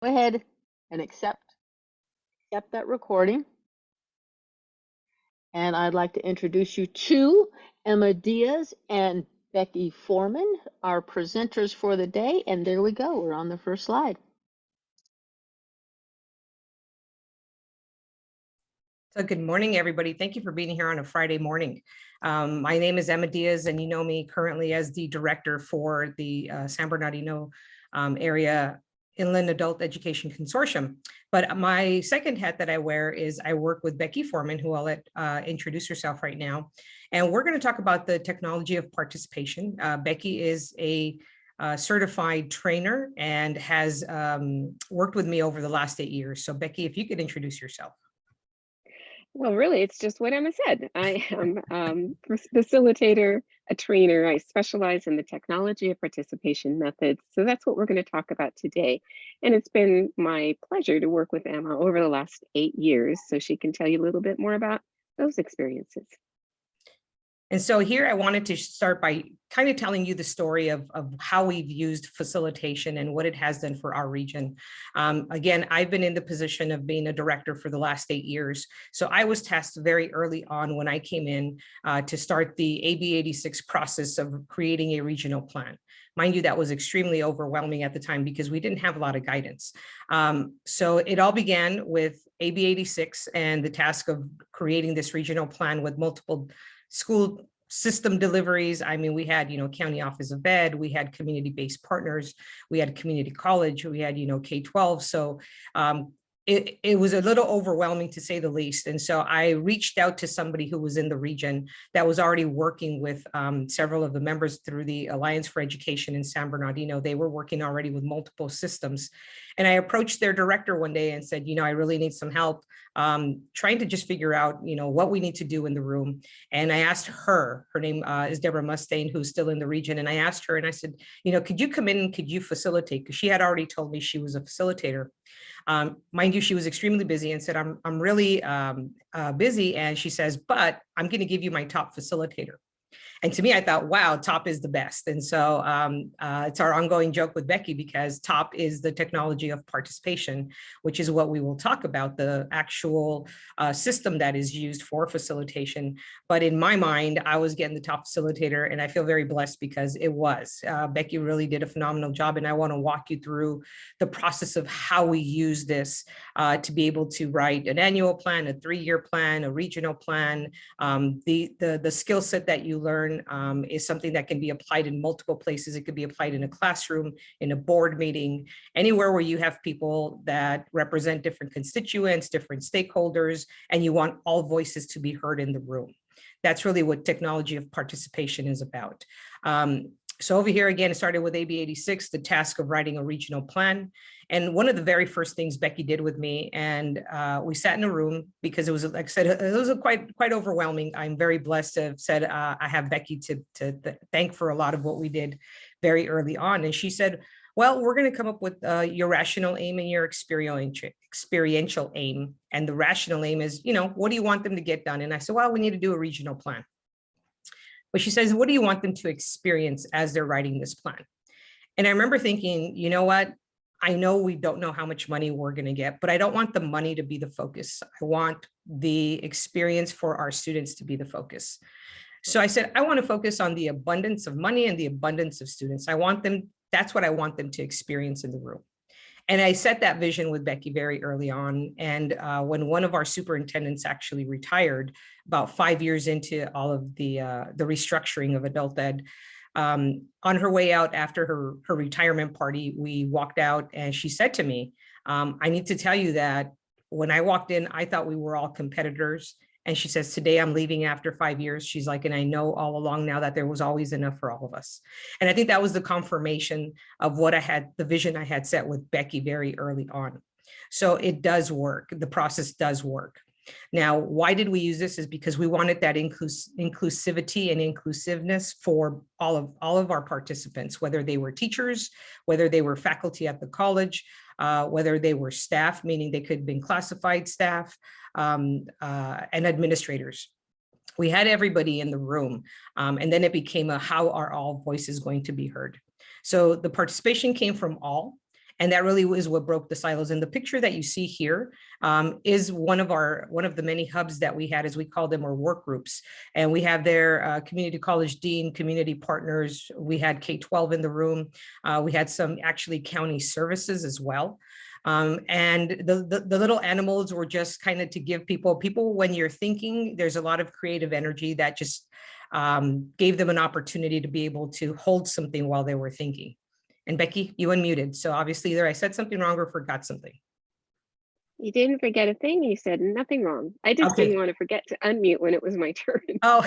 Go ahead and accept that recording. And I'd like to introduce you to Emma Diaz and Becky Foreman, our presenters for the day. And there we go. We're on the first slide. So good morning, everybody. Thank you for being here on a Friday morning. My name is Emma Diaz, and you know me currently as the director for the San Bernardino area Inland Adult Education Consortium. But my second hat that I wear is I work with Becky Foreman, who I'll let introduce herself right now. And we're going to talk about the technology of participation. Becky is a certified trainer and has worked with me over the last 8 years. So Becky, if you could introduce yourself. Well, really, it's just what Emma said. I am a facilitator, a trainer. I specialize in the technology of participation methods. So that's what we're going to talk about today. And it's been my pleasure to work with Emma over the last 8 years, so she can tell you a little bit more about those experiences. And so here I wanted to start by kind of telling you the story of how we've used facilitation and what it has done for our region. Again, I've been in the position of being a director for the last 8 years. So I was tasked very early on when I came in to start the AB 86 process of creating a regional plan. Mind you, that was extremely overwhelming at the time because we didn't have a lot of guidance. So it all began with AB 86 and the task of creating this regional plan with multiple school system deliveries. I mean, we had, County Office of Ed, we had community-based partners, we had community college, we had, K-12. So it was a little overwhelming to say the least. And so I reached out to somebody who was in the region that was already working with several of the members through the Alliance for Education in San Bernardino. They were working already with multiple systems. And I approached their director one day and said, I really need some help trying to just figure out, what we need to do in the room. And I asked her name is Deborah Mustaine, who's still in the region. And I asked her and I said, could you come in and could you facilitate? Because she had already told me she was a facilitator. Mind you, she was extremely busy and said, I'm really busy. And she says, but I'm going to give you my top facilitator. And to me, I thought, wow, top is the best. And so it's our ongoing joke with Becky because top is the technology of participation, which is what we will talk about, the actual system that is used for facilitation. But in my mind, I was getting the top facilitator and I feel very blessed because it was. Becky really did a phenomenal job. And I want to walk you through the process of how we use this to be able to write an annual plan, a 3-year plan, a regional plan, the skill set that you learn is something that can be applied in multiple places. It could be applied in a classroom, in a board meeting, anywhere where you have people that represent different constituents, different stakeholders, and you want all voices to be heard in the room. That's really what technology of participation is about. So over here, again, it started with AB 86, the task of writing a regional plan. And one of the very first things Becky did with me, and we sat in a room because it was, like I said, it was quite overwhelming. I'm very blessed to have said I have Becky to thank for a lot of what we did very early on. And she said, well, we're going to come up with your rational aim and your experiential aim. And the rational aim is, what do you want them to get done? And I said, well, we need to do a regional plan. But she says, what do you want them to experience as they're writing this plan? And I remember thinking, you know what? I know we don't know how much money we're going to get, but I don't want the money to be the focus. I want the experience for our students to be the focus. So I said, I want to focus on the abundance of money and the abundance of students. That's what I want them to experience in the room. And I set that vision with Becky very early on. And when one of our superintendents actually retired, about 5 years into all of the restructuring of adult ed, on her way out after her retirement party, we walked out and she said to me, I need to tell you that when I walked in, I thought we were all competitors. And she says, today I'm leaving after 5 years. She's like, and I know all along now that there was always enough for all of us. And I think that was the confirmation of what the vision I had set with Becky very early on. So it does work. The process does work. Now, why did we use this is because we wanted that inclusivity and inclusiveness for all of our participants, whether they were teachers, whether they were faculty at the college, whether they were staff, meaning they could have been classified staff, and administrators. We had everybody in the room, and then it became how are all voices going to be heard? So the participation came from all. And that really is what broke the silos. And the picture that you see here is one of the many hubs that we had, as we call them, or work groups. And we have their community college dean, community partners. We had K-12 in the room. We had some actually county services as well. And the little animals were just kind of to give people, when you're thinking, there's a lot of creative energy that just gave them an opportunity to be able to hold something while they were thinking. And Becky, you unmuted. So obviously either I said something wrong or forgot something. You didn't forget a thing. You said nothing wrong. I just Okay. didn't want to forget to unmute when it was my turn. Oh,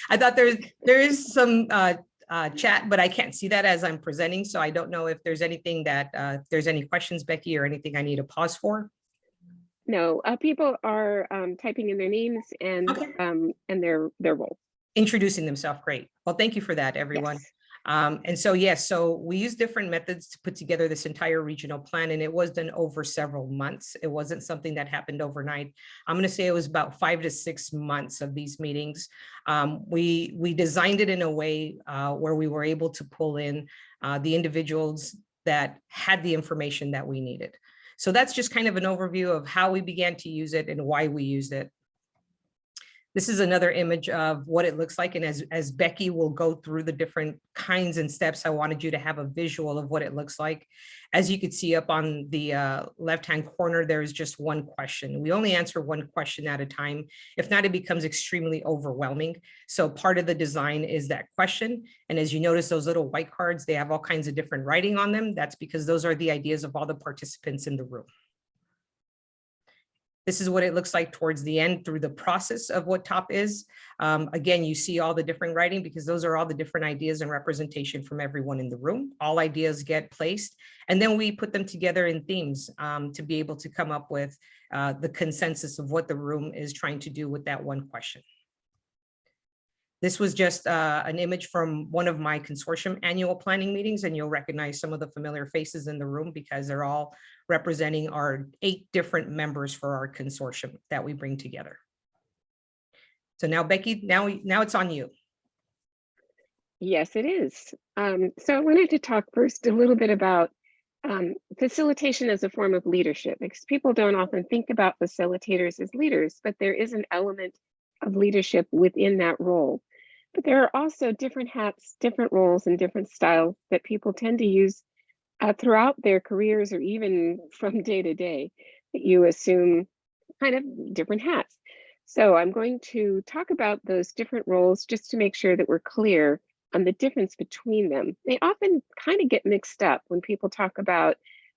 I thought there is some chat, but I can't see that as I'm presenting. So I don't know if there's anything that, if there's any questions, Becky, or anything I need to pause for. No, people are typing in their names and Okay. and their role. Introducing themselves. Great. Well, thank you for that, everyone. Yes. And so, yes, so we use different methods to put together this entire regional plan, and it was done over several months. It wasn't something that happened overnight. I'm going to say it was about 5 to 6 months of these meetings. We designed it in a way where we were able to pull in the individuals that had the information that we needed. So that's just kind of an overview of how we began to use it and why we used it. This is another image of what it looks like. And as Becky will go through the different kinds and steps, I wanted you to have a visual of what it looks like. As you could see up on the left-hand corner, there is just one question. We only answer one question at a time. If not, it becomes extremely overwhelming. So part of the design is that question. And as you notice, those little white cards, they have all kinds of different writing on them. That's because those are the ideas of all the participants in the room. This is what it looks like towards the end through the process of what TOP is. Again, you see all the different writing because those are all the different ideas and representation from everyone in the room. All ideas get placed, and then we put them together in themes to be able to come up with the consensus of what the room is trying to do with that one question. This was just an image from one of my consortium annual planning meetings, and you'll recognize some of the familiar faces in the room because they're all representing our 8 different members for our consortium that we bring together. So now, Becky, now it's on you. Yes, it is. So I wanted to talk first a little bit about facilitation as a form of leadership, because people don't often think about facilitators as leaders, but there is an element of leadership within that role. But there are also different hats, different roles, and different styles that people tend to use throughout their careers, or even from day to day, that you assume kind of different hats. So I'm going to talk about those different roles just to make sure that we're clear on the difference between them. They often kind of get mixed up when people talk about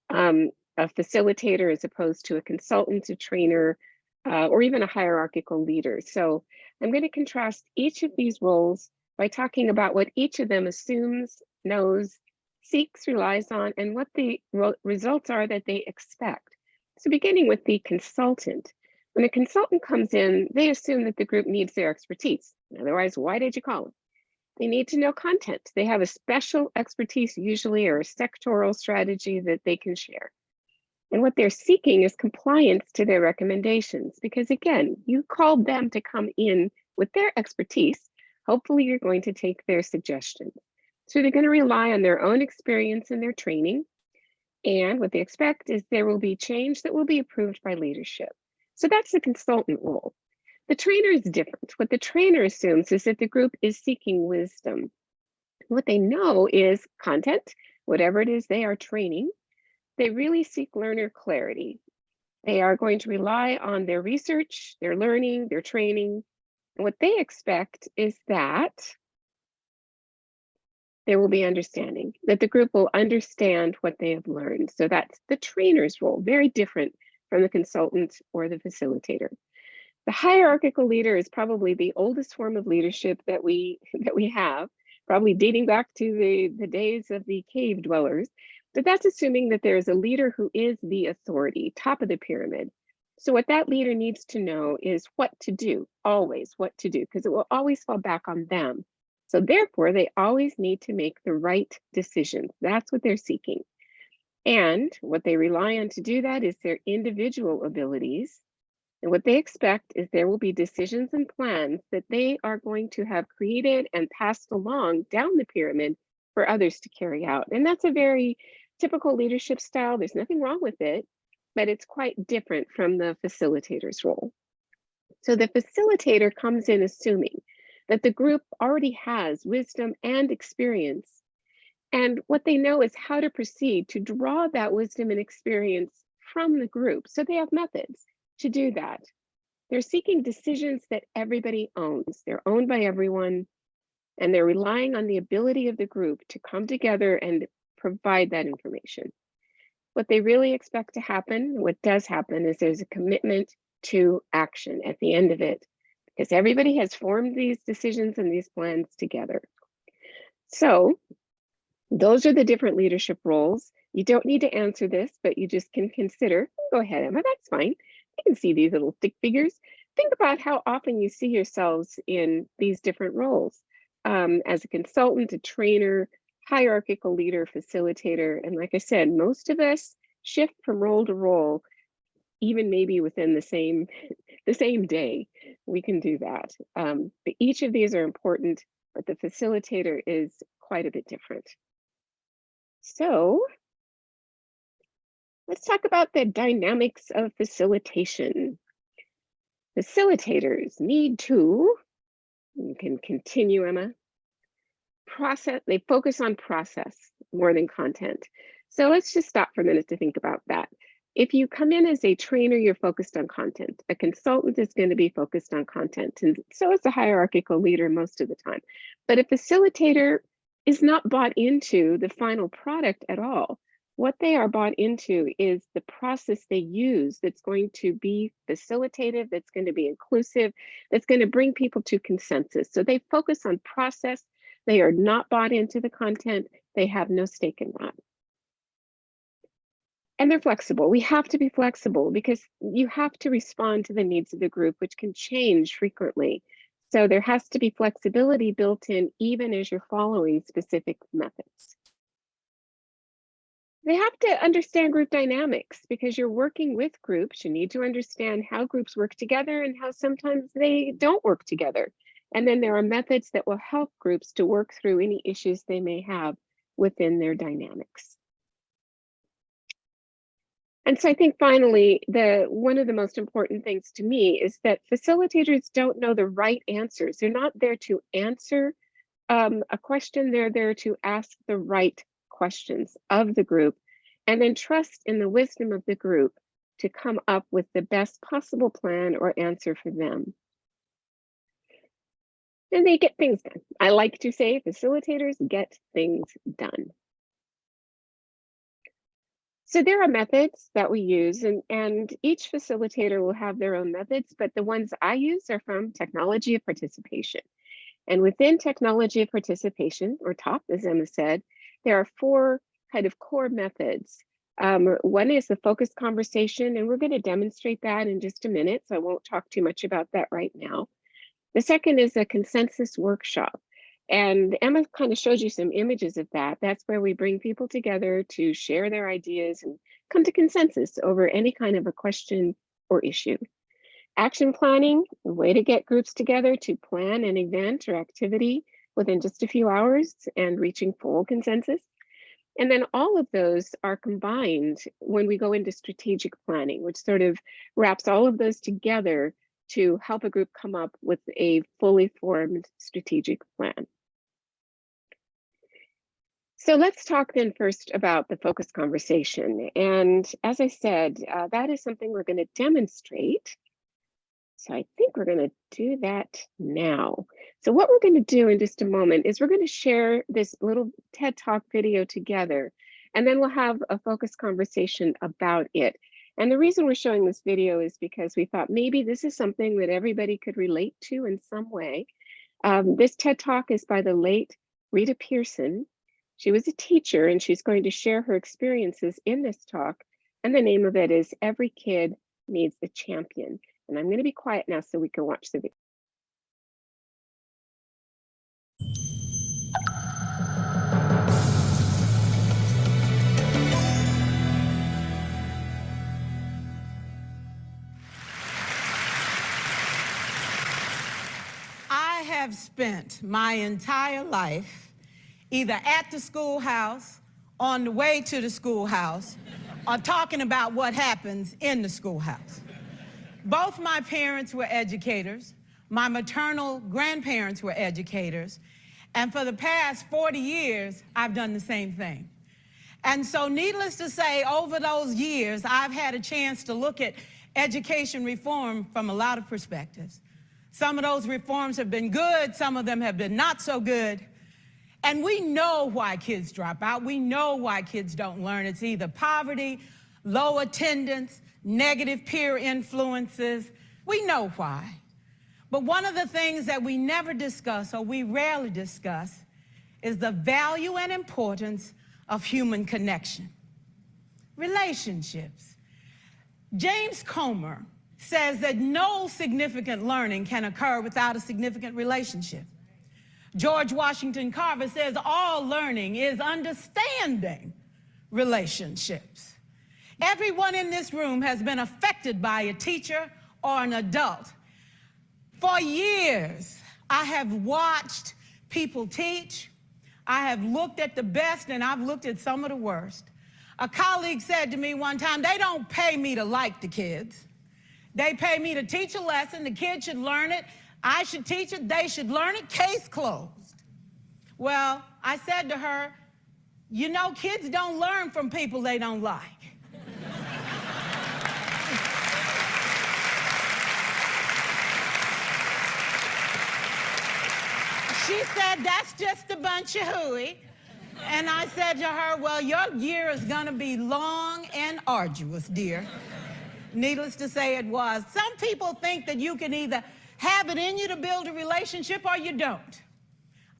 a facilitator as opposed to a consultant, a trainer, or even a hierarchical leader. So I'm going to contrast each of these roles by talking about what each of them assumes, knows, seeks, relies on, and what the results are that they expect. So beginning with the consultant. When a consultant comes in, they assume that the group needs their expertise. Otherwise, why did you call them? They need to know content. They have a special expertise usually, or a sectoral strategy that they can share. And what they're seeking is compliance to their recommendations, because again, you called them to come in with their expertise. Hopefully you're going to take their suggestions. So they're going to rely on their own experience and their training. And what they expect is there will be change that will be approved by leadership. So that's the consultant role. The trainer is different. What the trainer assumes is that the group is seeking wisdom. What they know is content, whatever it is they are training. They really seek learner clarity. They are going to rely on their research, their learning, their training. And what they expect is that there will be understanding, that the group will understand what they have learned. So that's the trainer's role, very different from the consultant or the facilitator. The hierarchical leader is probably the oldest form of leadership that we have, probably dating back to the days of the cave dwellers. But that's assuming that there is a leader who is the authority, top of the pyramid. So what that leader needs to know is what to do, always what to do, because it will always fall back on them. So therefore, they always need to make the right decisions. That's what they're seeking. And what they rely on to do that is their individual abilities. And what they expect is there will be decisions and plans that they are going to have created and passed along down the pyramid for others to carry out. And that's a very typical leadership style. There's nothing wrong with it, but it's quite different from the facilitator's role. So the facilitator comes in assuming that the group already has wisdom and experience, and what they know is how to proceed to draw that wisdom and experience from the group. So they have methods to do that. They're seeking decisions that everybody owns. They're owned by everyone, and they're relying on the ability of the group to come together and provide that information. What they really expect to happen, what does happen, is there's a commitment to action at the end of it, because everybody has formed these decisions and these plans together. So those are the different leadership roles. You don't need to answer this, but you just can consider. Go ahead, Emma, that's fine. You can see these little stick figures. Think about how often you see yourselves in these different roles. As a consultant, a trainer, hierarchical leader, facilitator. And like I said, most of us shift from role to role, even maybe within the same day. We can do that. But each of these are important, but the facilitator is quite a bit different. So let's talk about the dynamics of facilitation. Facilitators need to, you can continue, Emma, they focus on process more than content. So let's just stop for a minute to think about that. If you come in as a trainer, you're focused on content. A consultant is going to be focused on content, and so is a hierarchical leader most of the time. But a facilitator is not bought into the final product at all. What they are bought into is the process they use that's going to be facilitative, that's going to be inclusive, that's going to bring people to consensus. So they focus on process. They are not bought into the content. They have no stake in that. And they're flexible. We have to be flexible because you have to respond to the needs of the group, which can change frequently. So there has to be flexibility built in even as you're following specific methods. They have to understand group dynamics because you're working with groups. You need to understand how groups work together and how sometimes they don't work together. And then there are methods that will help groups to work through any issues they may have within their dynamics. And so I think finally, one of the most important things to me is that facilitators don't know the right answers. They're not there to answer a question. They're there to ask the right questions of the group and then trust in the wisdom of the group to come up with the best possible plan or answer for them. And they get things done. I like to say facilitators get things done. So there are methods that we use, and each facilitator will have their own methods, but the ones I use are from Technology of Participation. And within Technology of Participation, or TOP, as Emma said, there are 4 kind of core methods. One is the focused conversation, and we're going to demonstrate that in just a minute, so I won't talk too much about that right now. The second is a consensus workshop. And Emma kind of showed you some images of that. That's where we bring people together to share their ideas and come to consensus over any kind of a question or issue. Action planning, a way to get groups together to plan an event or activity within just a few hours and reaching full consensus. And then all of those are combined when we go into strategic planning, which sort of wraps all of those together to help a group come up with a fully formed strategic plan. So let's talk then first about the focused conversation. And as I said, that is something we're going to demonstrate. So I think we're going to do that now. So what we're going to do in just a moment is we're going to share this little TED Talk video together, and then we'll have a focused conversation about it. And the reason we're showing this video is because we thought maybe this is something that everybody could relate to in some way. This TED Talk is by the late Rita Pearson. She was a teacher, and she's going to share her experiences in this talk. And the name of it is Every Kid Needs a Champion. And I'm going to be quiet now so we can watch the video. I have spent my entire life either at the schoolhouse on the way to the schoolhouse or talking about what happens in the schoolhouse. Both my parents were educators. My maternal grandparents were educators. And for the past 40 years, I've done the same thing. And so needless to say, over those years, I've had a chance to look at education reform from a lot of perspectives. Some of those reforms have been good, some of them have been not so good. And we know why kids drop out. We know why kids don't learn. It's either poverty, low attendance, negative peer influences. We know why. But one of the things that we never discuss, or we rarely discuss, is the value and importance of human connection. Relationships. James Comer says that no significant learning can occur without a significant relationship. George Washington Carver says all learning is understanding relationships. Everyone in this room has been affected by a teacher or an adult. For years, I have watched people teach. I have looked at the best and I've looked at some of the worst. A colleague said to me one time, they don't pay me to like the kids. They pay me to teach a lesson. The kids should learn it. I should teach it. They should learn it. Case closed. Well, I said to her, you know, kids don't learn from people they don't like. She said, that's just a bunch of hooey. And I said to her, well, your year is going to be long and arduous, dear. Needless to say, it was. Some people think that you can either have it in you to build a relationship or you don't.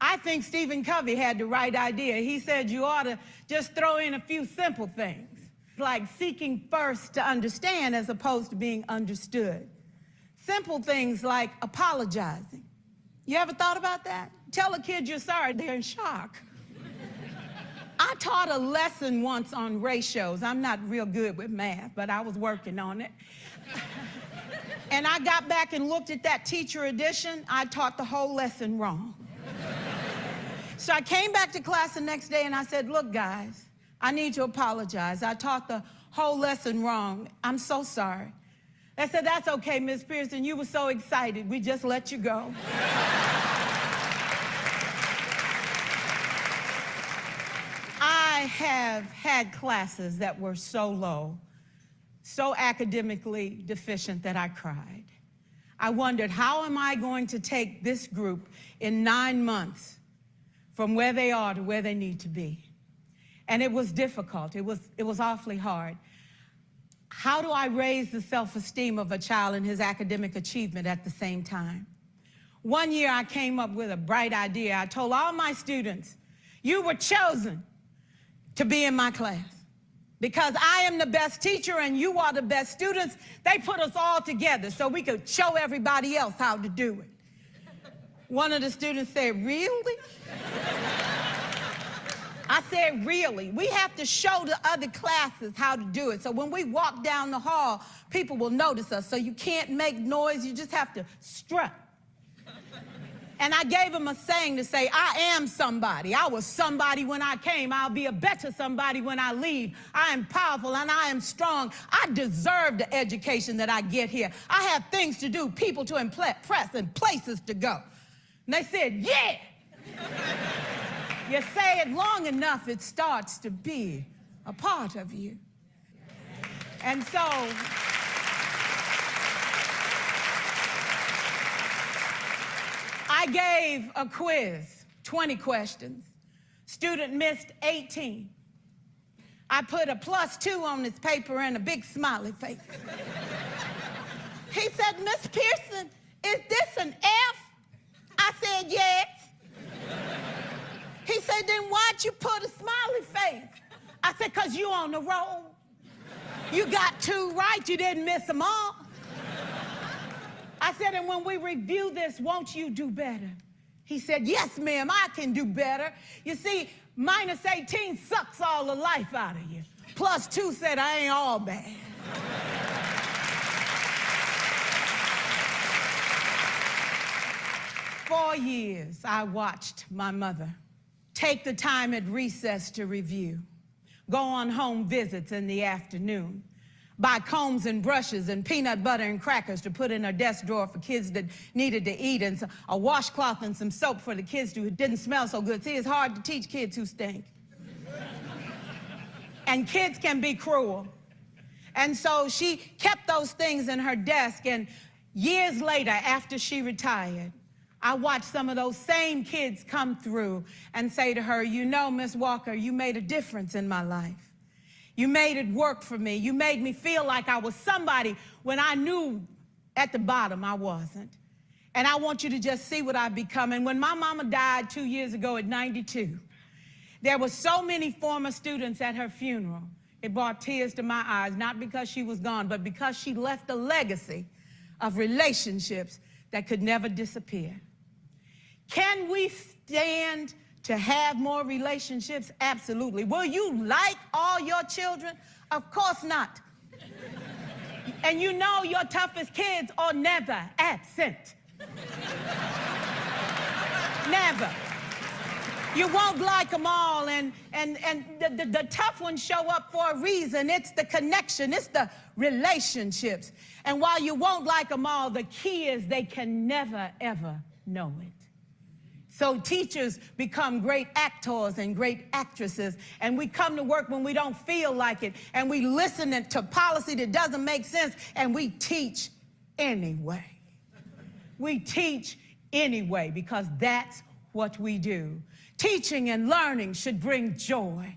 I think Stephen Covey had the right idea. He said you ought to just throw in a few simple things, like seeking first to understand as opposed to being understood. Simple things like apologizing. You ever thought about that? Tell a kid you're sorry, they're in shock. I taught a lesson once on ratios. I'm not real good with math, but I was working on it. And I got back and looked at that teacher edition. I taught the whole lesson wrong. So I came back to class the next day and I said, look, guys, I need to apologize. I taught the whole lesson wrong. I'm so sorry. They said, that's okay, Miss Pearson. You were so excited. We just let you go. I have had classes that were so low, so academically deficient that I cried. I wondered, how am I going to take this group in 9 months from where they are to where they need to be? And it was difficult. It was awfully hard. How do I raise the self-esteem of a child and his academic achievement at the same time? One year I came up with a bright idea. I told all my students, you were chosen to be in my class because I am the best teacher and you are the best students. They put us all together so we could show everybody else how to do it. One of the students said, really? I said, really? We have to show the other classes how to do it. So when we walk down the hall, people will notice us. So you can't make noise, you just have to strut. And I gave him a saying to say, I am somebody. I was somebody when I came. I'll be a better somebody when I leave. I am powerful and I am strong. I deserve the education that I get here. I have things to do, people to impress, and places to go. And they said, yeah. You say it long enough, it starts to be a part of you. And so, I gave a quiz, 20 questions. Student missed 18. I put a +2 on his paper and a big smiley face. He said, Miss Pearson, is this an F? I said, yes. He said, then why'd you put a smiley face? I said, because you on the roll. You got 2 right, you didn't miss them all. I said, and when we review this, won't you do better? He said, yes, ma'am, I can do better. You see, -18 sucks all the life out of you. +2 said, I ain't all bad. For years, I watched my mother take the time at recess to review. go on home visits in the afternoon, buy combs and brushes and peanut butter and crackers to put in her desk drawer for kids that needed to eat, and a washcloth and some soap for the kids who didn't smell so good. See, it's hard to teach kids who stink. And kids can be cruel. And so she kept those things in her desk, and years later, after she retired, I watched some of those same kids come through and say to her, you know, Miss Walker, you made a difference in my life. You made it work for me. You made me feel like I was somebody when I knew at the bottom I wasn't. And I want you to just see what I've become. And when my mama died 2 years ago at 92, there were so many former students at her funeral. It brought tears to my eyes, not because she was gone, but because she left a legacy of relationships that could never disappear. Can we stand to have more relationships? Absolutely. Will you like all your children? Of course not. And you know your toughest kids are never absent. Never. You won't like them all, and the tough ones show up for a reason. It's the connection, it's the relationships. And while you won't like them all, the key is they can never, ever know it. So teachers become great actors and great actresses, and we come to work when we don't feel like it, and we listen to policy that doesn't make sense, and we teach anyway. We teach anyway because that's what we do. Teaching and learning should bring joy.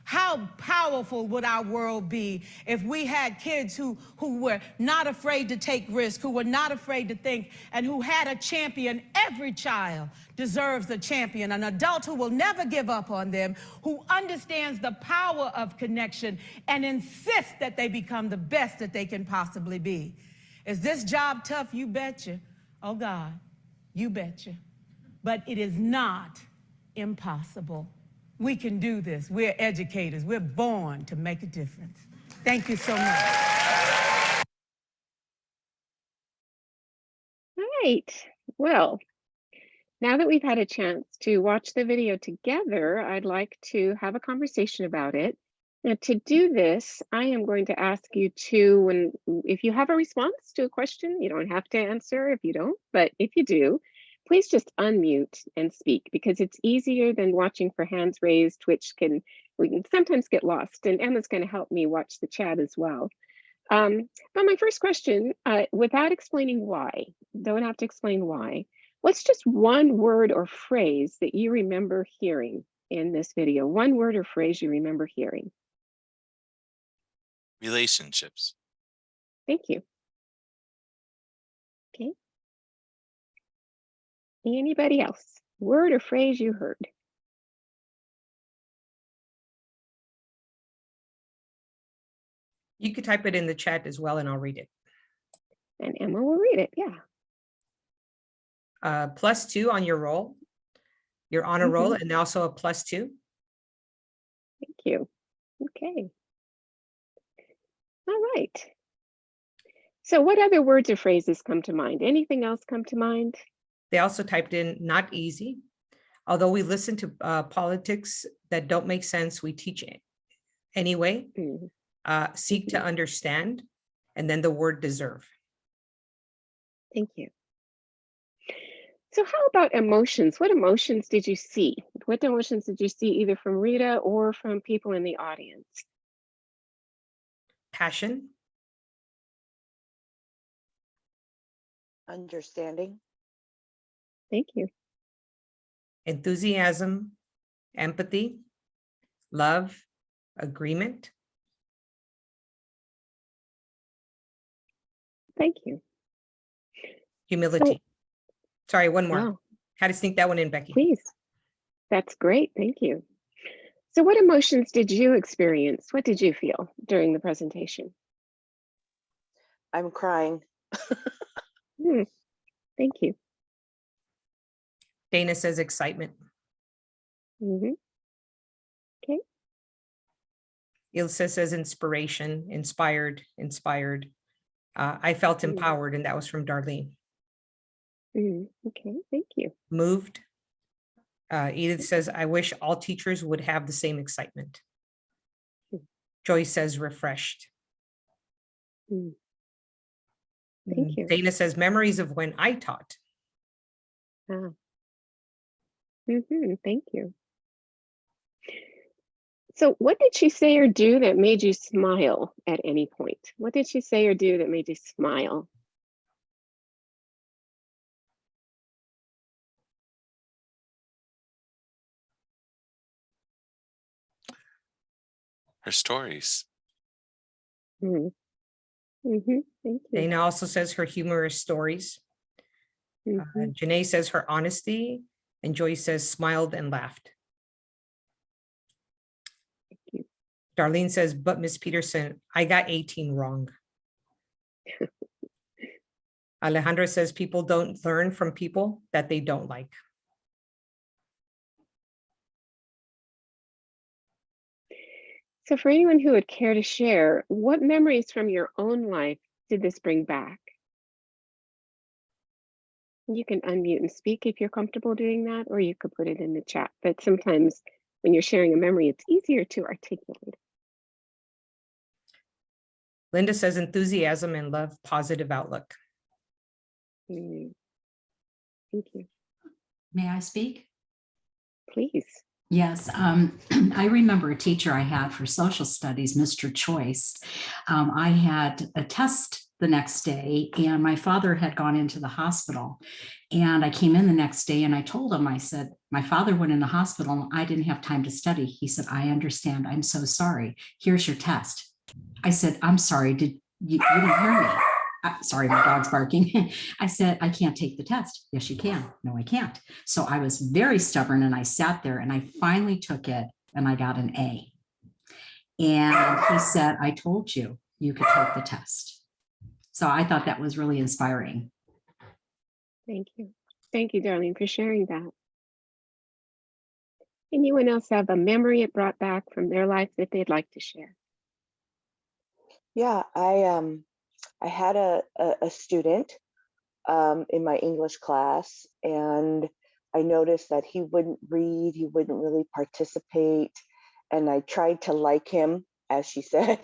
How powerful would our world be if we had kids who were not afraid to take risks, who were not afraid to think, and who had a champion? Every child deserves a champion, an adult who will never give up on them, who understands the power of connection and insists that they become the best that they can possibly be. Is this job tough? You betcha. Oh God, you betcha. But it is not impossible. We can do this. We're educators. We're born to make a difference. Thank you so much. All right. Well, now that we've had a chance to watch the video together, I'd like to have a conversation about it. Now, to do this, I am going to ask you to, if you have a response to a question, you don't have to answer if you don't, but if you do, please just unmute and speak, because it's easier than watching for hands raised, which we can sometimes get lost. And Emma's going to help me watch the chat as well. But my first question, without explaining why, don't have to explain why, what's just one word or phrase that you remember hearing in this video? One word or phrase you remember hearing? Relationships. Thank you. Okay. Anybody else? Word or phrase you heard? You could type it in the chat as well, and I'll read it. And Emma will read it, yeah. +2 on your roll. You're on a roll, and also a +2. Thank you. Okay. All right. So what other words or phrases come to mind? Anything else come to mind? They also typed in not easy. Although we listen to politics that don't make sense, we teach it anyway. Seek to understand, and then the word deserve. Thank you. So how about emotions? What emotions did you see? What emotions did you see either from Rita or from people in the audience? Passion. Understanding. Thank you. Enthusiasm, empathy, love, agreement. Thank you. Humility. Sorry, one more. Oh, Had to sneak that one in, Becky. please. That's great. Thank you. So what emotions did you experience? What did you feel during the presentation? I'm crying. Thank you. Dana says excitement. Okay. Ilse says inspiration, inspired. I felt empowered, and that was from Darlene. Okay, thank you. Moved. Edith says, I wish all teachers would have the same excitement. Joy says refreshed. Thank you. Dana says memories of when I taught. Thank you. So what did she say or do that made you smile at any point? What did she say or do that made you smile? Her stories. Thank you. Dana also says her humorous stories. Janae says her honesty, and Joy says smiled and laughed. Thank you. Darlene says, but Miss Peterson, I got 18 wrong. Alejandra says people don't learn from people that they don't like. So for anyone who would care to share, what memories from your own life did this bring back? You can unmute and speak if you're comfortable doing that, or you could put it in the chat. But sometimes when you're sharing a memory, it's easier to articulate. Linda says enthusiasm and love, positive outlook. Thank you. May I speak? Please. Yes, I remember a teacher I had for social studies, Mr. Choice. I had a test the next day and my father had gone into the hospital, and I came in the next day and I told him, I said, my father went in the hospital and I didn't have time to study. He said, I understand. I'm so sorry. Here's your test. I said, I'm sorry. Did you didn't hear me? Sorry, my dog's barking. I said, I can't take the test. Yes, you can. No, I can't. So I was very stubborn and I sat there and I finally took it and I got an A. And he said, I told you, you could take the test. So I thought that was really inspiring. Thank you. Thank you, Darlene, for sharing that. Anyone else have a memory it brought back from their life that they'd like to share? Yeah, I had a student in my English class, and I noticed that he wouldn't read, he wouldn't really participate, and I tried to like him, as she said.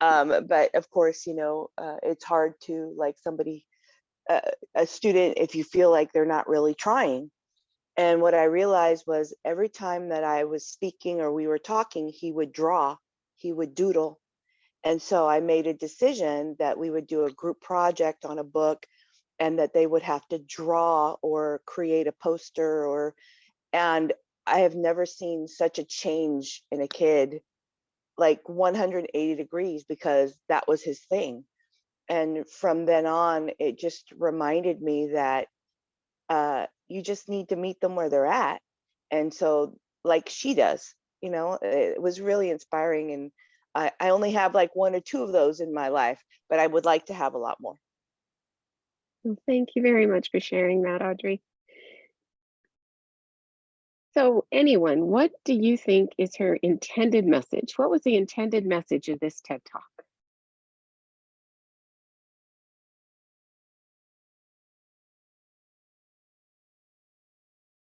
But of course, you know, it's hard to like somebody, a student, if you feel like they're not really trying. And what I realized was every time that I was speaking or we were talking, he would draw, he would doodle. And so I made a decision that we would do a group project on a book and that they would have to draw or create a poster and I have never seen such a change in a kid, like 180 degrees, because that was his thing. And from then on, it just reminded me that you just need to meet them where they're at. And so like she does, you know, it was really inspiring. And I only have like one or two of those in my life, but I would like to have a lot more. Well, thank you very much for sharing that, Audrey. So anyone, what do you think is her intended message? What was the intended message of this TED Talk?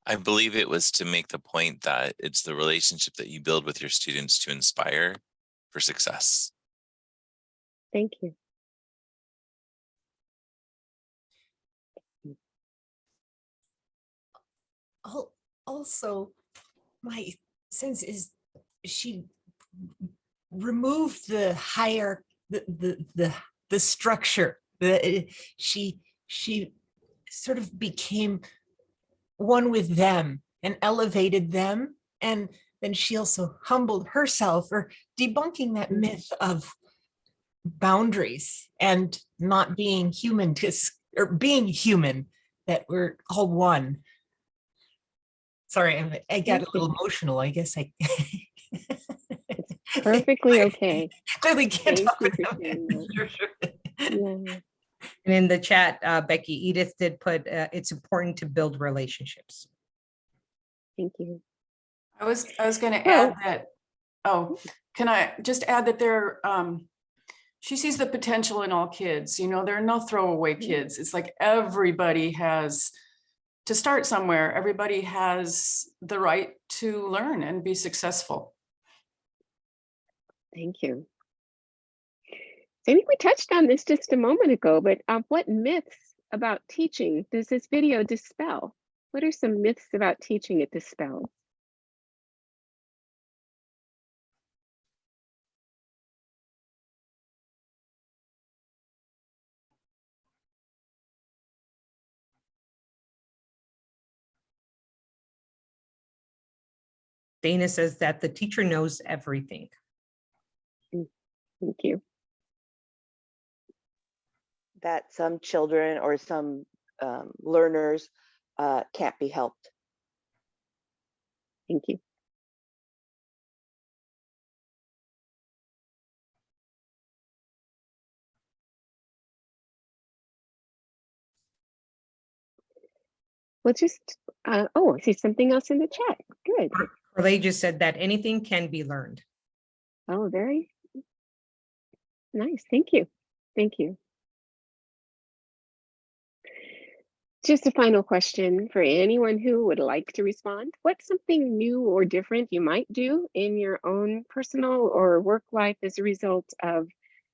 I believe it was to make the point that it's the relationship that you build with your students to inspire for success. Thank you. Also, my sense is she removed the higher the structure. She sort of became one with them and elevated them, and then she also humbled herself, or debunking that myth of boundaries and not being human, or being human, that we're all one. Sorry, I got a little emotional. I guess I Perfectly okay. clearly can't Thank talk you with for them. sharing that. Yeah. And in the chat, Becky, Edith did put, it's important to build relationships. Thank you. I was going to add that. Oh, can I just add that there? She sees the potential in all kids. You know, there are no throwaway kids. It's like everybody has to start somewhere. Everybody has the right to learn and be successful. Thank you. So I think we touched on this just a moment ago, but what myths about teaching does this video dispel? What are some myths about teaching it dispels? Dana says that the teacher knows everything. Thank you. That some children or some learners can't be helped. Thank you. We'll just, oh, I see something else in the chat. Good. Or they just said that anything can be learned. Oh, very nice. Thank you. Thank you. Just a final question for anyone who would like to respond. What's something new or different you might do in your own personal or work life as a result of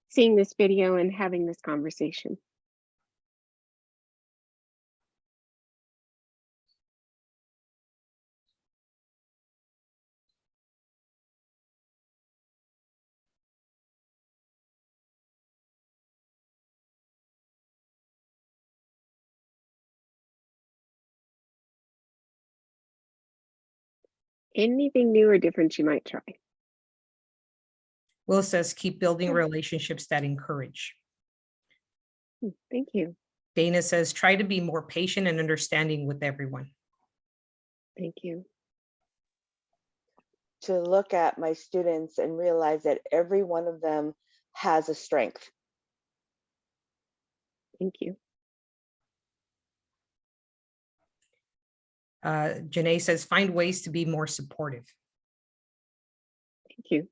seeing this video and having this conversation? Anything new or different you might try? Will says, keep building relationships that encourage. Thank you. Dana says, try to be more patient and understanding with everyone. Thank you. To look at my students and realize that every one of them has a strength. Thank you. Janae says, find ways to be more supportive. Thank you.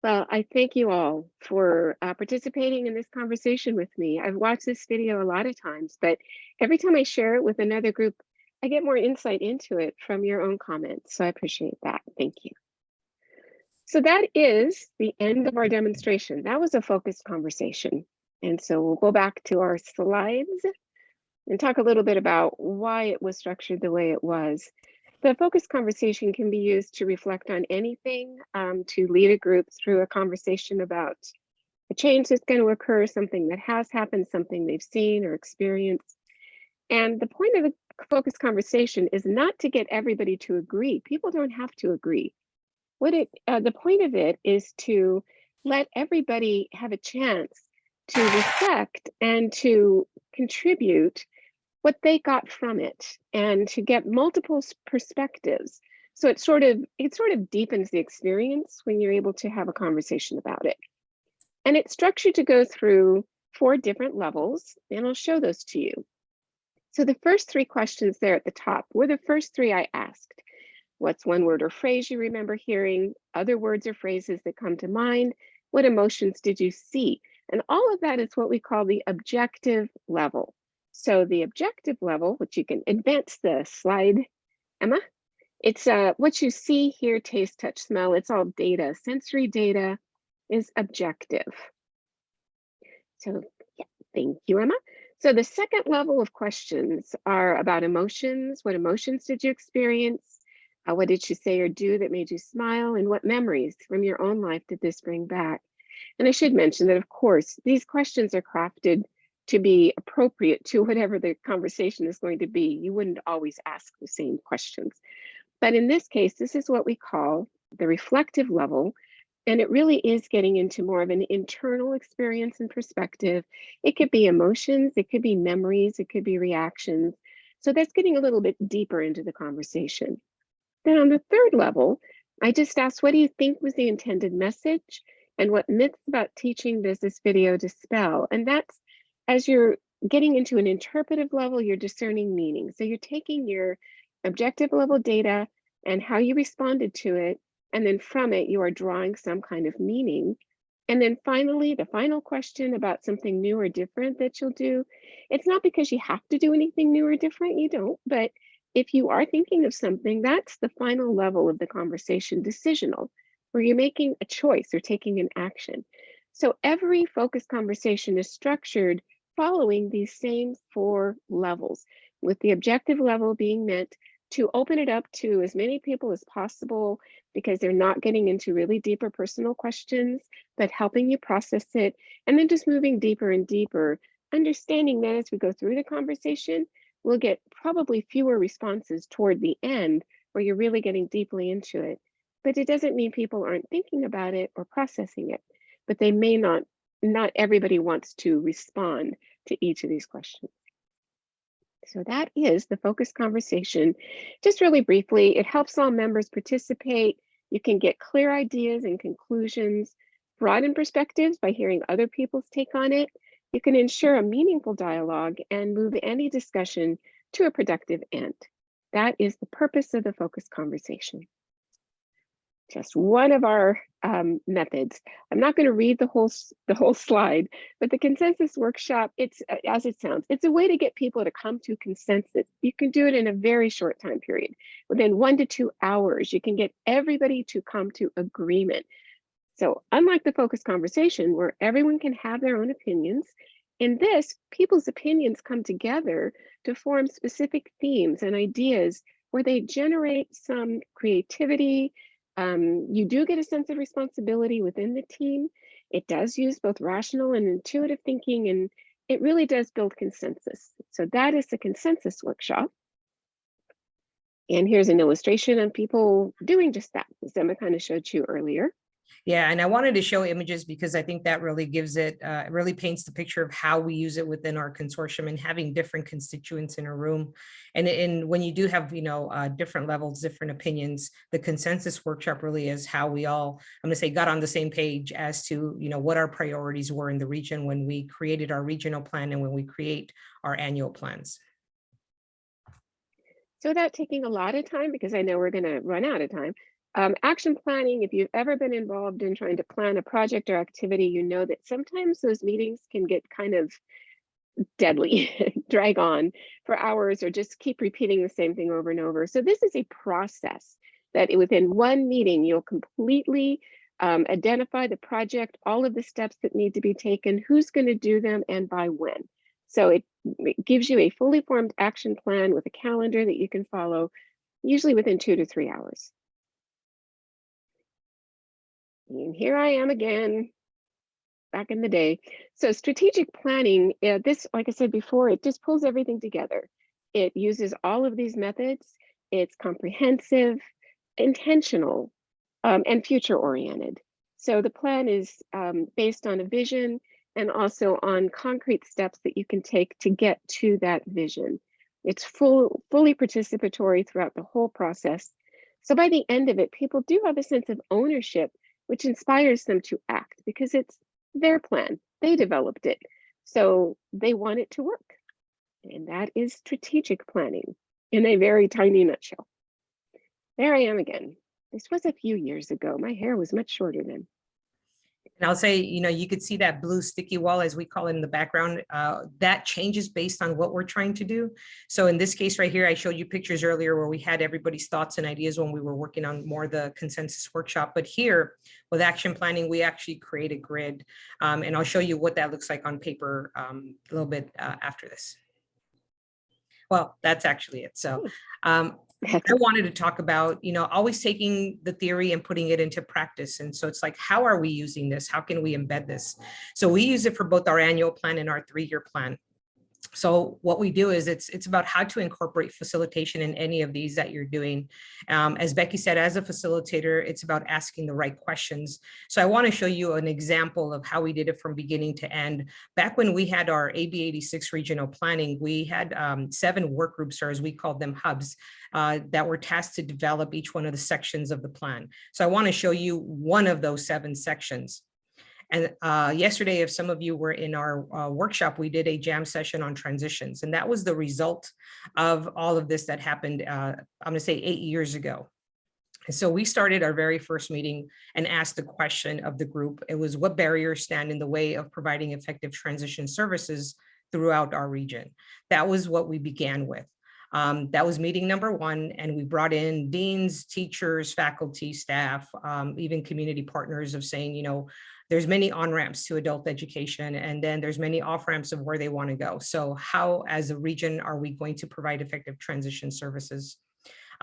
Well, I thank you all for participating in this conversation with me. I've watched this video a lot of times, but every time I share it with another group, I get more insight into it from your own comments. So I appreciate that. Thank you. So that is the end of our demonstration. That was a focused conversation. And so we'll go back to our slides and talk a little bit about why it was structured the way it was. The focused conversation can be used to reflect on anything, to lead a group through a conversation about a change that's going to occur, something that has happened, something they've seen or experienced. And the point of the focused conversation is not to get everybody to agree. People don't have to agree. The point of it is to let everybody have a chance to reflect and to contribute what they got from it and to get multiple perspectives. So it sort of deepens the experience when you're able to have a conversation about it. And it's structured to go through 4 different levels, and I'll show those to you. So the first 3 questions there at the top were the first 3 I asked. What's one word or phrase you remember hearing? Other words or phrases that come to mind? What emotions did you see? And all of that is what we call the objective level. So the objective level, which you can advance the slide, Emma, it's what you see, hear, taste, touch, smell. It's all data. Sensory data is objective. So yeah, thank you, Emma. So the second level of questions are about emotions. What emotions did you experience? What did you say or do that made you smile? And what memories from your own life did this bring back? And I should mention that, of course, these questions are crafted to be appropriate to whatever the conversation is going to be. You wouldn't always ask the same questions. But in this case, this is what we call the reflective level. And it really is getting into more of an internal experience and perspective. It could be emotions, it could be memories, it could be reactions. So that's getting a little bit deeper into the conversation. Then on the third level, I just asked, what do you think was the intended message? And what myths about teaching does this video dispel? And that's, as you're getting into an interpretive level, you're discerning meaning. So you're taking your objective level data and how you responded to it, and then from it, you are drawing some kind of meaning. And then finally, the final question about something new or different that you'll do. It's not because you have to do anything new or different, you don't, but if you are thinking of something, that's the final level of the conversation, decisional, where you're making a choice or taking an action. So every focused conversation is structured following these same 4 levels, with the objective level being meant to open it up to as many people as possible, because they're not getting into really deeper personal questions, but helping you process it, and then just moving deeper and deeper, understanding that as we go through the conversation, we'll get probably fewer responses toward the end where you're really getting deeply into it. But it doesn't mean people aren't thinking about it or processing it, but they may not everybody wants to respond to each of these questions. So that is the focused conversation. Just really briefly, it helps all members participate. You can get clear ideas and conclusions, broaden perspectives by hearing other people's take on it. You can ensure a meaningful dialogue and move any discussion to a productive end. That is the purpose of the focused conversation. Just one of our methods. I'm not going to read the whole slide, but the consensus workshop, it's as it sounds, it's a way to get people to come to consensus. You can do it in a very short time period. Within 1 to 2 hours, you can get everybody to come to agreement. So unlike the focused conversation where everyone can have their own opinions, in this, people's opinions come together to form specific themes and ideas where they generate some creativity. You do get a sense of responsibility within the team. It does use both rational and intuitive thinking, and it really does build consensus. So that is the consensus workshop. And here's an illustration of people doing just that, as Emma kind of showed you earlier. Yeah, and I wanted to show images because I think that really gives it, really paints the picture of how we use it within our consortium and having different constituents in a room. And when you do have, different levels, different opinions, the consensus workshop really is how we all, I'm going to say, got on the same page as to, what our priorities were in the region when we created our regional plan and when we create our annual plans. So without taking a lot of time, because I know we're going to run out of time, action planning, if you've ever been involved in trying to plan a project or activity, you know that sometimes those meetings can get kind of deadly, drag on for hours, or just keep repeating the same thing over and over. So this is a process that within one meeting, you'll completely identify the project, all of the steps that need to be taken, who's going to do them, and by when. So it gives you a fully formed action plan with a calendar that you can follow, usually within 2 to 3 hours. And here I am again, back in the day. So strategic planning, this, like I said before, it just pulls everything together. It uses all of these methods. It's comprehensive, intentional, and future oriented. So the plan is based on a vision and also on concrete steps that you can take to get to that vision. It's fully participatory throughout the whole process. So by the end of it, people do have a sense of ownership, which inspires them to act because it's their plan. They developed it, so they want it to work. And that is strategic planning in a very tiny nutshell. There I am again. This was a few years ago. My hair was much shorter then. And I'll say, you could see that blue sticky wall, as we call it in the background, that changes based on what we're trying to do. So in this case right here, I showed you pictures earlier where we had everybody's thoughts and ideas when we were working on more the consensus workshop. But here with action planning, we actually create a grid. And I'll show you what that looks like on paper a little bit after this. Well, that's actually it. So I wanted to talk about, always taking the theory and putting it into practice. And so it's like, how are we using this? How can we embed this? So we use it for both our annual plan and our 3-year plan. So what we do is it's about how to incorporate facilitation in any of these that you're doing. As Becky said, as a facilitator, it's about asking the right questions. So I want to show you an example of how we did it from beginning to end. Back when we had our AB 86 regional planning, we had 7 work groups, or as we called them, hubs, that were tasked to develop each one of the sections of the plan. So I want to show you one of those 7 sections. And yesterday, if some of you were in our workshop, we did a jam session on transitions. And that was the result of all of this that happened, I'm going to say 8 years ago. And so we started our very first meeting and asked the question of the group. It was, what barriers stand in the way of providing effective transition services throughout our region? That was what we began with. That was meeting number 1, and we brought in deans, teachers, faculty, staff, even community partners of saying, you know, there's many on-ramps to adult education, and then there's many off-ramps of where they want to go. So how, as a region, are we going to provide effective transition services?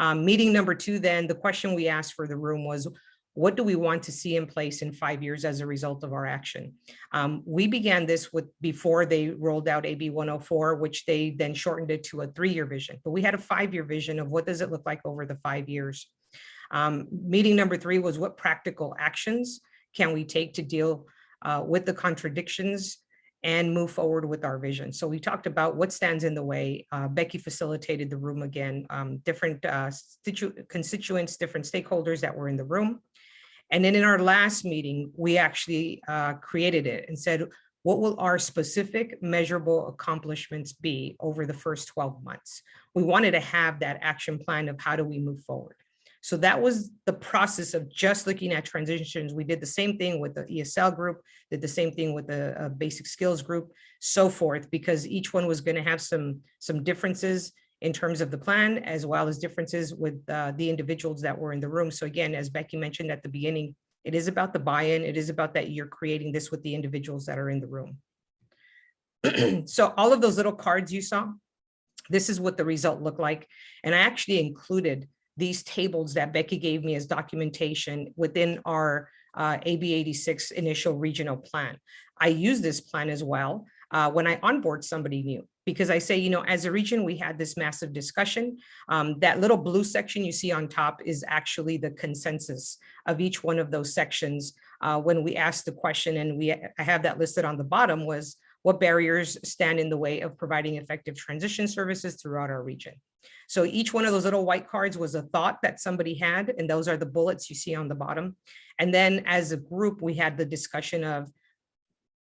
Meeting number 2, then the question we asked for the room was, what do we want to see in place in 5 years as a result of our action? We began this with before they rolled out AB 104, which they then shortened it to a 3-year vision. But we had a 5-year vision of what does it look like over the 5 years. Meeting number 3 was what practical actions can we take to deal with the contradictions and move forward with our vision. So we talked about what stands in the way. Becky facilitated the room again, different constituents, different stakeholders that were in the room. And then in our last meeting, we actually created it and said, what will our specific measurable accomplishments be over the first 12 months? We wanted to have that action plan of how do we move forward. So that was the process of just looking at transitions. We did the same thing with the ESL group, did the same thing with the basic skills group, so forth, because each one was going to have some differences in terms of the plan, as well as differences with the individuals that were in the room. So again, as Becky mentioned at the beginning, it is about the buy-in. It is about that you're creating this with the individuals that are in the room. So all of those little cards you saw, this is what the result looked like. And I actually included these tables that Becky gave me as documentation within our AB 86 initial regional plan. I use this plan as well when I onboard somebody new, because I say, you know, as a region, we had this massive discussion. That little blue section you see on top is actually the consensus of each one of those sections. When we asked the question, and I have that listed on the bottom, was what barriers stand in the way of providing effective transition services throughout our region? So each one of those little white cards was a thought that somebody had, and those are the bullets you see on the bottom. And then as a group, we had the discussion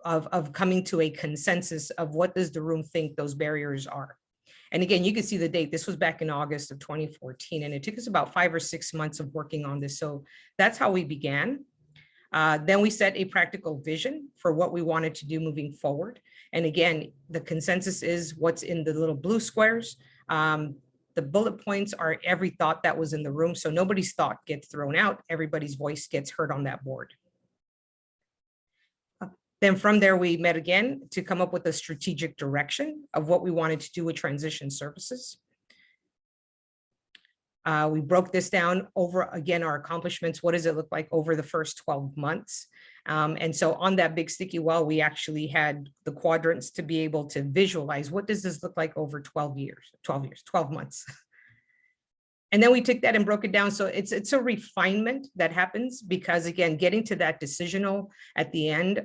of coming to a consensus of what does the room think those barriers are. And again, you can see the date. This was back in August of 2014, and it took us about 5 or 6 months of working on this. So that's how we began. Then we set a practical vision for what we wanted to do moving forward. And again, the consensus is what's in the little blue squares. The bullet points are every thought that was in the room. So nobody's thought gets thrown out. Everybody's voice gets heard on that board. Then from there, we met again to come up with a strategic direction of what we wanted to do with transition services. We broke this down over, again, our accomplishments. What does it look like over the first 12 months? And so on that big sticky wall, we actually had the quadrants to be able to visualize what does this look like over 12 months. And then we took that and broke it down. So it's a refinement that happens because, again, getting to that decisional at the end,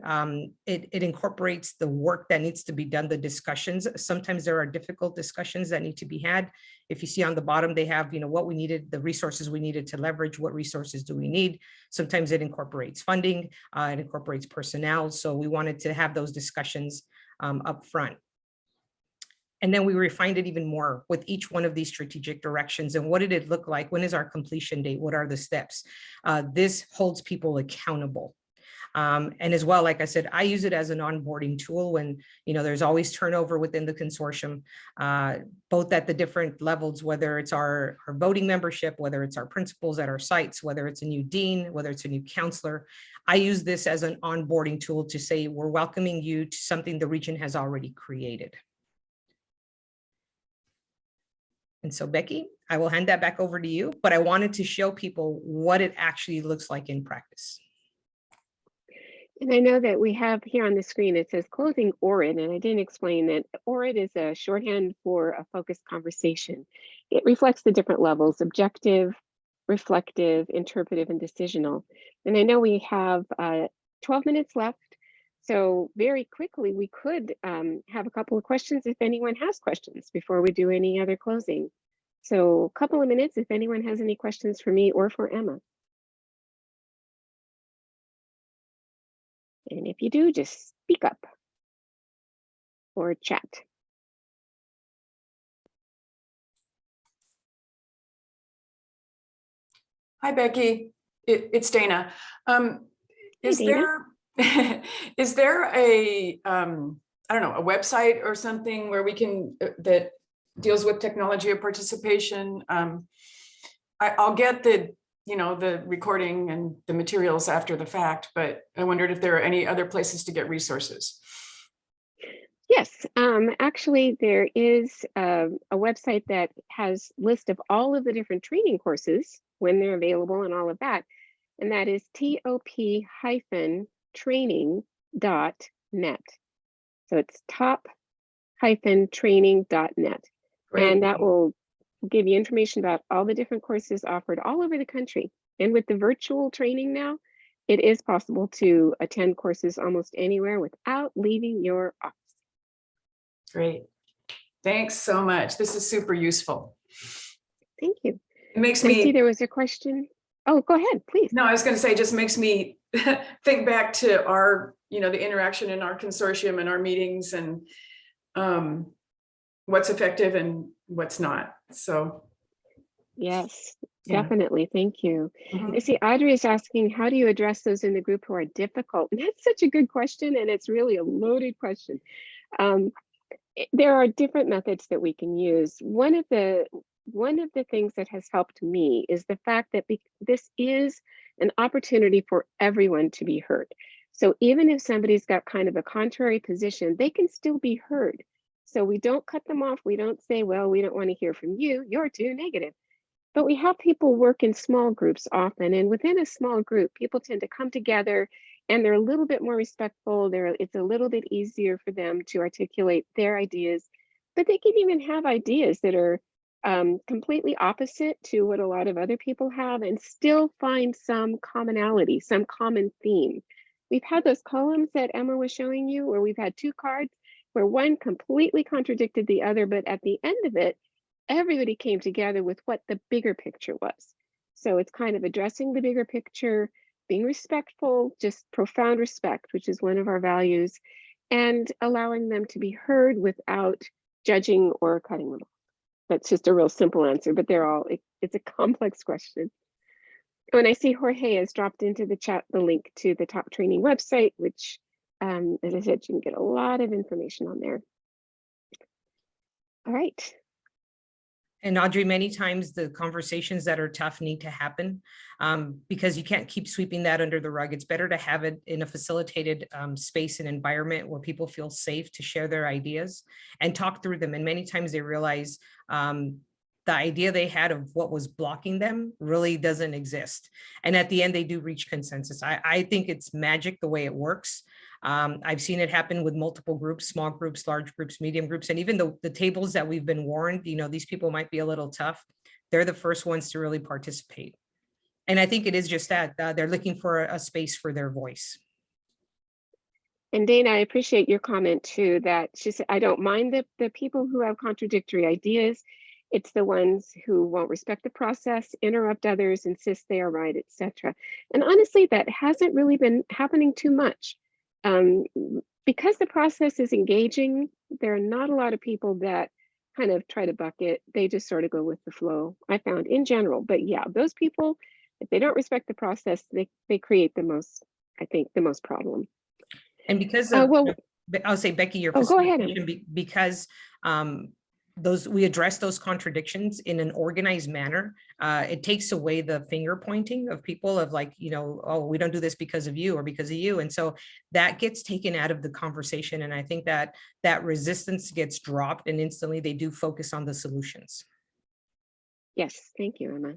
it incorporates the work that needs to be done, the discussions. Sometimes there are difficult discussions that need to be had. If you see on the bottom, they have, you know, what we needed, the resources we needed to leverage, what resources do we need? Sometimes it incorporates funding, it incorporates personnel. So we wanted to have those discussions up front. And then we refined it even more with each one of these strategic directions. And what did it look like? When is our completion date? What are the steps? This holds people accountable. And as well, like I said, I use it as an onboarding tool when, you know, there's always turnover within the consortium, both at the different levels, whether it's our voting membership, whether it's our principals at our sites, whether it's a new dean, whether it's a new counselor. I use this as an onboarding tool to say, we're welcoming you to something the region has already created. And so, Becky, I will hand that back over to you, but I wanted to show people what it actually looks like in practice. And I know that we have here on the screen, it says closing ORID, and I didn't explain that ORID is a shorthand for a focused conversation. It reflects the different levels: objective, reflective, interpretive, and decisional. And I know we have 12 minutes left. So very quickly, we could have a couple of questions if anyone has questions before we do any other closing. So a couple of minutes if anyone has any questions for me or for Emma. And if you do, just speak up or chat. Hi, Becky. It's Dana. Is there a, I don't know, a website or something where we can, that deals with technology of participation. I'll get the, the recording and the materials after the fact, but I wondered if there are any other places to get resources. Yes, actually there is a website that has list of all of the different training courses when they're available and all of that. And that is top-training.net. So it's top-training.net. Great. And that will give you information about all the different courses offered all over the country. And with the virtual training now, it is possible to attend courses almost anywhere without leaving your office. Great. Thanks so much. This is super useful. Thank you. It makes I me see there was a question. Oh, go ahead, please. No, I was going to say, it just makes me think back to our, the interaction in our consortium and our meetings, and what's effective and what's not. So yes, yeah. definitely. Thank you. Mhm. I see Audrey is asking, how do you address those in the group who are difficult? And that's such a good question, and it's really a loaded question. There are different methods that we can use. One of the things that has helped me is the fact that this is an opportunity for everyone to be heard. So even if somebody's got kind of a contrary position, they can still be heard. So we don't cut them off. We don't say, well, we don't want to hear from you. You're too negative. But we have people work in small groups often. And within a small group, people tend to come together and they're a little bit more respectful. It's a little bit easier for them to articulate their ideas, but they can even have ideas that are completely opposite to what a lot of other people have and still find some commonality, some common theme. We've had those columns that Emma was showing you where we've had two cards where one completely contradicted the other, but at the end of it, everybody came together with what the bigger picture was. So it's kind of addressing the bigger picture, being respectful, just profound respect, which is one of our values, and allowing them to be heard without judging or cutting them off. That's just a real simple answer, but it's a complex question. Oh, and I see Jorge has dropped into the chat the link to the Top Training website, which, as I said, you can get a lot of information on there. All right. And Audrey, many times the conversations that are tough need to happen because you can't keep sweeping that under the rug. It's better to have it in a facilitated space and environment where people feel safe to share their ideas and talk through them. And many times they realize the idea they had of what was blocking them really doesn't exist. And at the end, they do reach consensus. I think it's magic the way it works. I've seen it happen with multiple groups, small groups, large groups, medium groups, and even the tables that we've been warned, these people might be a little tough. They're the first ones to really participate. And I think it is just that they're looking for a space for their voice. And Dana, I appreciate your comment too, that she said, I don't mind the people who have contradictory ideas. It's the ones who won't respect the process, interrupt others, insist they are right, etc. And honestly, that hasn't really been happening too much. Because the process is engaging, there are not a lot of people that kind of try to buck it. They just sort of go with the flow, I found in general. But yeah, those people, if they don't respect the process, they create the most, I think, the most problem. And because of, well, I'll say, Becky, your go ahead. Because we address those contradictions in an organized manner. It takes away the finger pointing of people of like, oh, we don't do this because of you or because of you. And so that gets taken out of the conversation. And I think that resistance gets dropped and instantly they do focus on the solutions. Yes, thank you, Emma.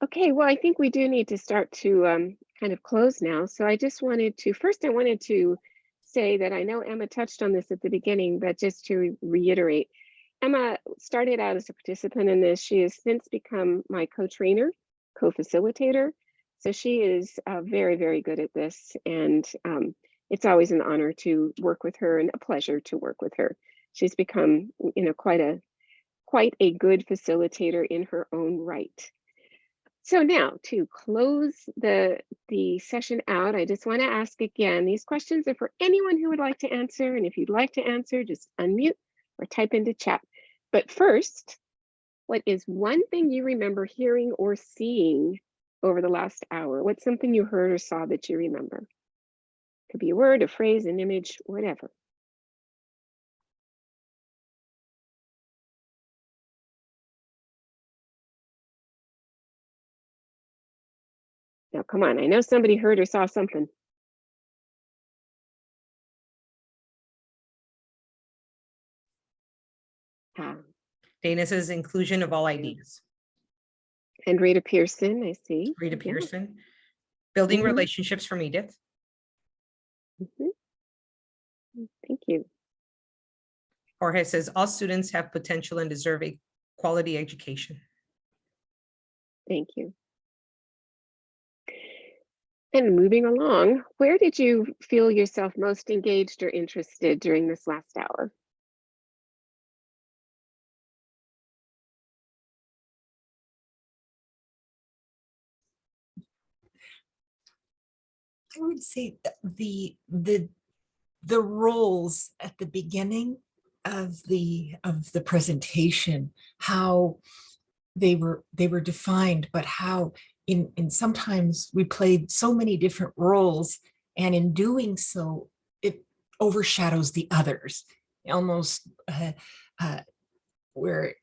Okay, well, I think we do need to start to kind of close now. So I just wanted to say that I know Emma touched on this at the beginning, but just to reiterate, Emma started out as a participant in this. She has since become my co-trainer, co-facilitator. So she is very, very good at this. And it's always an honor to work with her and a pleasure to work with her. She's become, quite a good facilitator in her own right. So now to close the session out, I just want to ask again, these questions are for anyone who would like to answer. And if you'd like to answer, just unmute or type into chat. But first, what is one thing you remember hearing or seeing over the last hour? What's something you heard or saw that you remember? Could be a word, a phrase, an image, whatever. Now, come on, I know somebody heard or saw something. Dana says inclusion of all ideas. And Rita Pearson, I see. Rita Yeah. Pearson. Building Mhm. relationships from Edith. Mhm. Thank you. Jorge says all students have potential and deserve a quality education. Thank you. And moving along, where did you feel yourself most engaged or interested during this last hour? I would say the roles at the beginning of the presentation, how they were defined, but how in sometimes we played so many different roles, and in doing so, it overshadows the others, almost where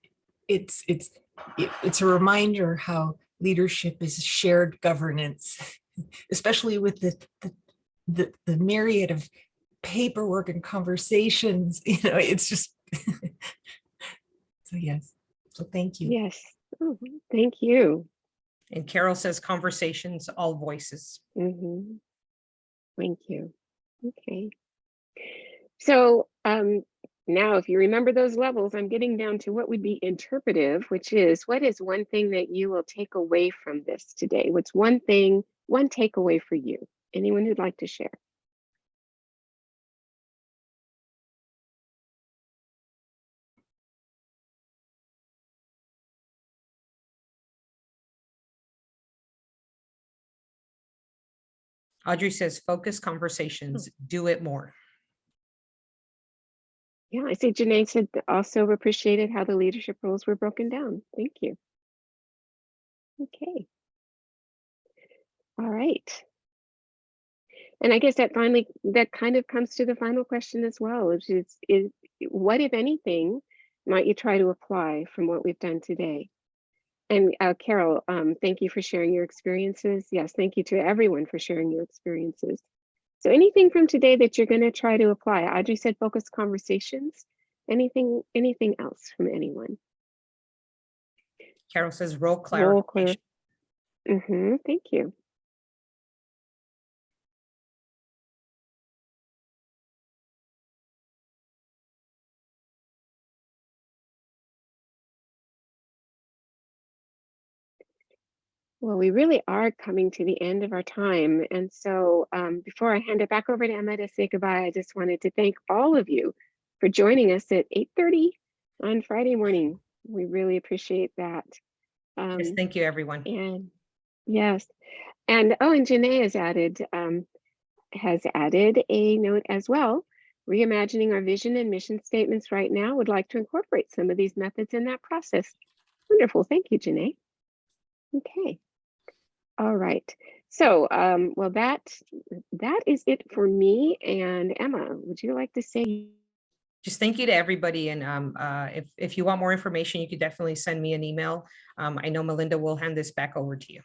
it's a reminder how leadership is shared governance, especially with the myriad of paperwork and conversations. It's just so yes. So thank you. Yes. Oh, thank you. And Carol says conversations, all voices. Mm-hmm. Thank you. Okay. So now, if you remember those levels, I'm getting down to what would be interpretive, which is what is one thing that you will take away from this today? What's one thing, one takeaway for you? Anyone who'd like to share? Audrey says focus conversations, do it more. Yeah, I see Janae said also appreciated how the leadership roles were broken down. Thank you. Okay. All right. And I guess that kind of comes to the final question as well, which is what, if anything, might you try to apply from what we've done today? And Carol, thank you for sharing your experiences. Yes, thank you to everyone for sharing your experiences. So anything from today that you're going to try to apply? Audrey said focus conversations. Anything else from anyone? Carol says role clarification. Thank you. Well, we really are coming to the end of our time. And so before I hand it back over to Emma to say goodbye, I just wanted to thank all of you for joining us at 8:30 on Friday morning. We really appreciate that. Yes, thank you, everyone. And yes. And and Janae has added a note as well. Reimagining our vision and mission statements right now, would like to incorporate some of these methods in that process. Wonderful. Thank you, Janae. Okay. All right. So, well, that is it for me. And Emma, would you like to say? Just thank you to everybody. And if you want more information, you could definitely send me an email. I know Melinda will hand this back over to you.